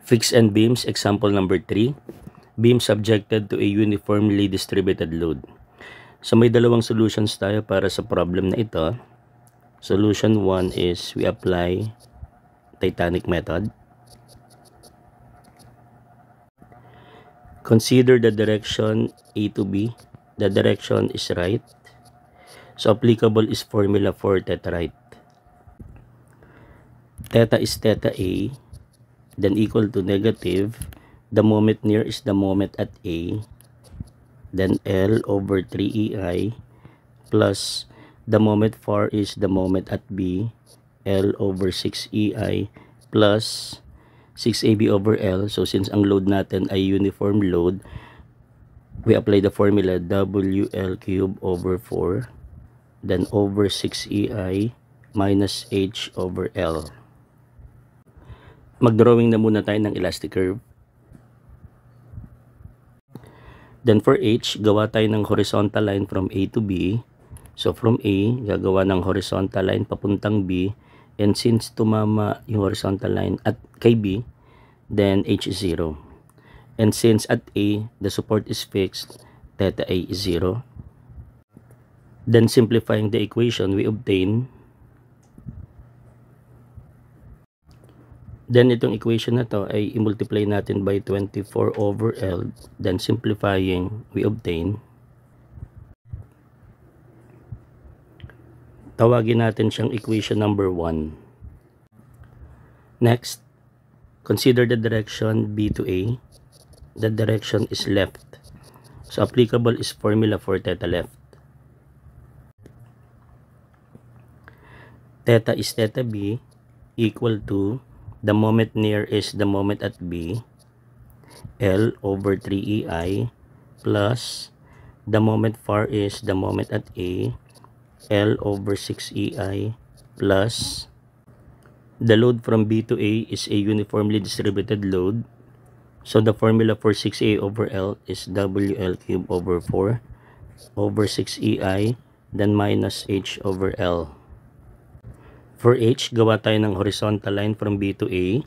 Fixed end beams, example number 3. Beam subjected to a uniformly distributed load. So may dalawang solutions tayo para sa problem na ito. Solution 1 is we apply Titanic method. Consider the direction A to B. The direction is right. So applicable is formula for theta right. Theta is theta A, then equal to negative. The moment near is the moment at A, then L over 3EI plus the moment far is the moment at B, L over 6EI plus 6AB over L. So since ang load natin ay uniform load, we apply the formula WL cube over 4, then over 6EI minus H over L. Mag-drawing na muna tayo ng elastic curve. Then for H, gawa tayo ng horizontal line from A to B. So from A, gagawa ng horizontal line papuntang B. And since tumama yung horizontal line at kay B, then H is 0. And since at A, the support is fixed, theta A is 0. Then simplifying the equation, we obtain. Then itong equation na to ay i-multiply natin by 24 over L. Then simplifying, we obtain. Tawagin natin siyang equation number 1. Next, consider the direction B to A. The direction is left. So applicable is formula for theta left. Theta is theta B equal to the moment near is the moment at B, L over 3EI plus the moment far is the moment at A, L over 6EI plus the load from B to A is a uniformly distributed load. So the formula for 6A over L is WL cube over 4 over 6EI then minus H over L. For H, gawa tayo ng horizontal line from B to A.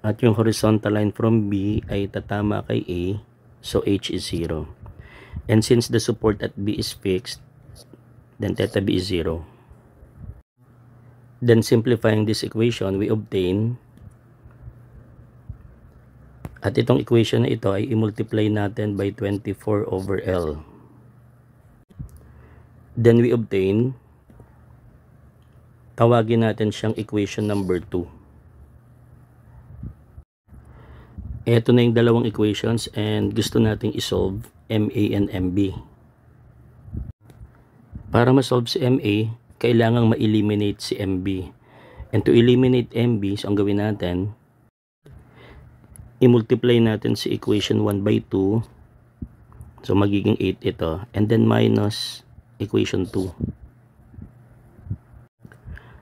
At yung horizontal line from B ay tatama kay A. So H is 0. And since the support at B is fixed, then theta B is 0. Then simplifying this equation, we obtain. At itong equation na ito ay i-multiply natin by 24 over L. Then we obtain. Tawagin natin siyang equation number 2. Ito na yung dalawang equations and gusto nating isolve MA and MB. Para ma-solve si MA, kailangang ma-eliminate si MB. And to eliminate MB, so ang gawin natin, i-multiply natin si equation 1 by 2. So magiging 8 ito. And then minus equation 2.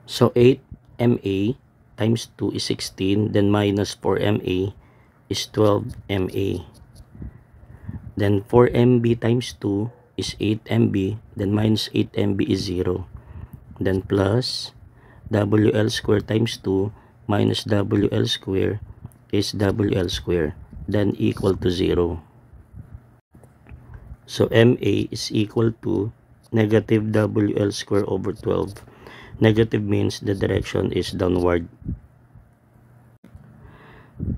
So 8MA times 2 is 16, then minus 4MA is 12MA. Then 4MB times 2 is 8MB, then minus 8MB is 0. Then plus WL square times 2 minus WL square is WL square, then equal to 0. So MA is equal to negative WL square over 12. Negative means the direction is downward.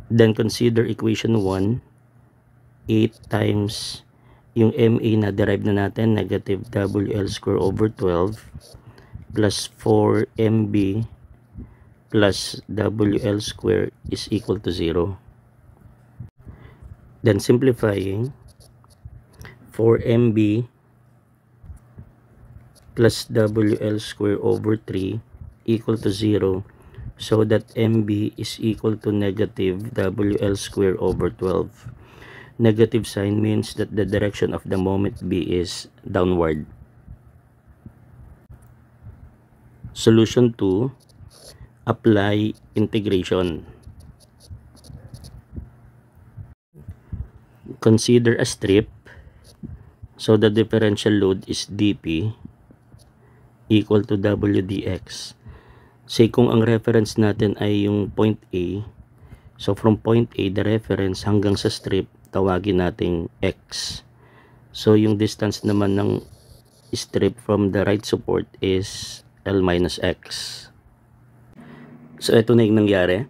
Then consider equation 1. 8 times yung MA na derive na natin, negative WL square over 12 plus 4MB plus WL square is equal to 0. Then simplifying, 4MB plus WL square over 3 equal to 0, so that MB is equal to negative WL square over 12. Negative sign means that the direction of the moment B is downward. Solution 2, apply integration. Consider a strip, so the differential load is dP equal to W dx. Say kung ang reference natin ay yung point A, So from point A, the reference hanggang sa strip, tawagin nating X. So yung distance naman ng strip from the right support is L minus X. So ito na yung nangyari.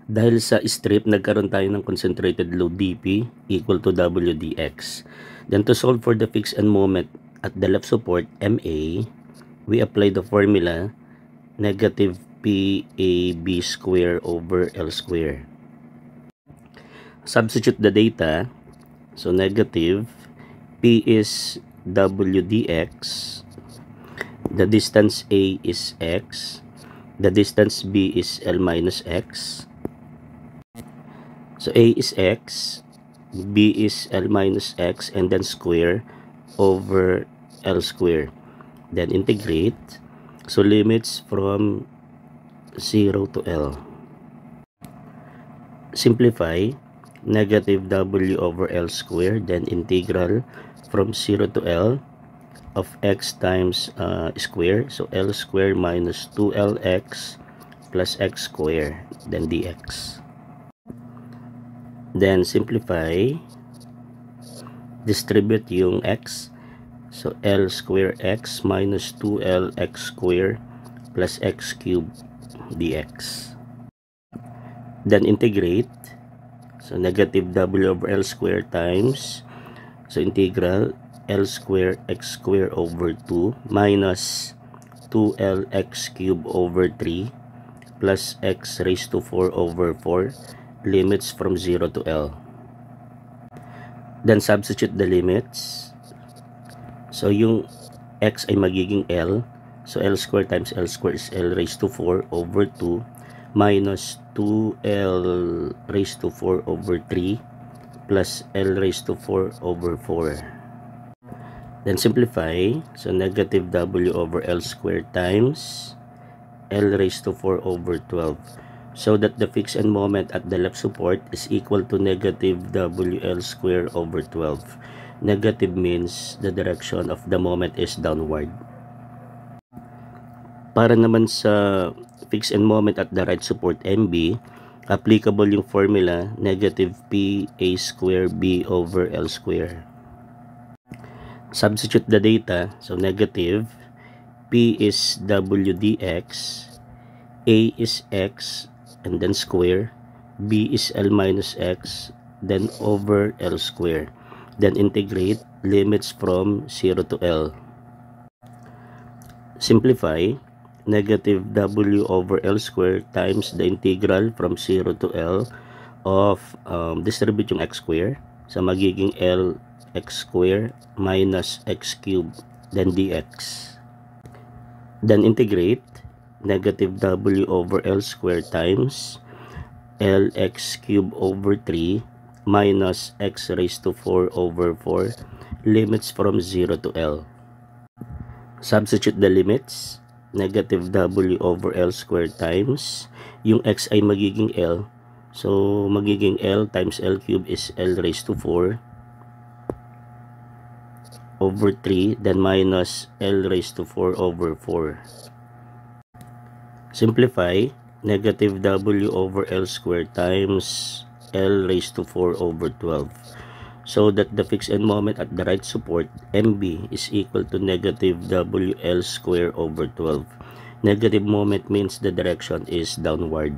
Dahil sa strip, nagkaroon tayo ng concentrated load dP equal to W dx. Then to solve for the fixed end moment at the left support, MA, we apply the formula negative PAB square over L square. Substitute the data. So negative P is W dx, the distance A is X, the distance B is L minus X. So A is X, B is L minus X, and then square over L square. Then integrate. So limits from 0 to L. Simplify. Negative W over L square, then integral from 0 to L of X times square. So L square minus 2LX plus X square, then dx. Then simplify, distribute yung X. So L square X minus 2LX square plus X cube dx. Then integrate. So negative W over L square times, so integral L square X square over 2 minus 2LX cube over 3 plus X raised to 4 over 4, limits from 0 to L. Then substitute the limits. So yung X ay magiging L. So L square times L square is L raised to 4 over 2 minus 2L raised to 4 over 3 plus L raised to 4 over 4. Then simplify. So negative W over L squared times L raised to 4 over 12. So that the fixed end moment at the left support is equal to negative WL squared over 12. Negative means the direction of the moment is downward. Para naman sa fixed end moment at the right support MB, applicable yung formula negative PA square B over L square. Substitute the data. So negative P is W dx, A is X, and then square, B is L minus X, then over L square. Then integrate, limits from 0 to L. Simplify. Negative W over L square times the integral from 0 to L of distribute yung X square. So magiging L X square minus X cube, then dx. Then integrate. Negative W over L square times L X cube over 3 minus X raised to 4 over 4, limits from 0 to L. Substitute the limits. Negative W over L squared times yung X ay magiging L, so magiging L times L cube is L raised to 4 over 3, then minus L raised to 4 over 4. Simplify. Negative W over L squared times L raised to 4 over 12, so that the fixed end moment at the right support MB is equal to negative WL square over 12. Negative moment means the direction is downward.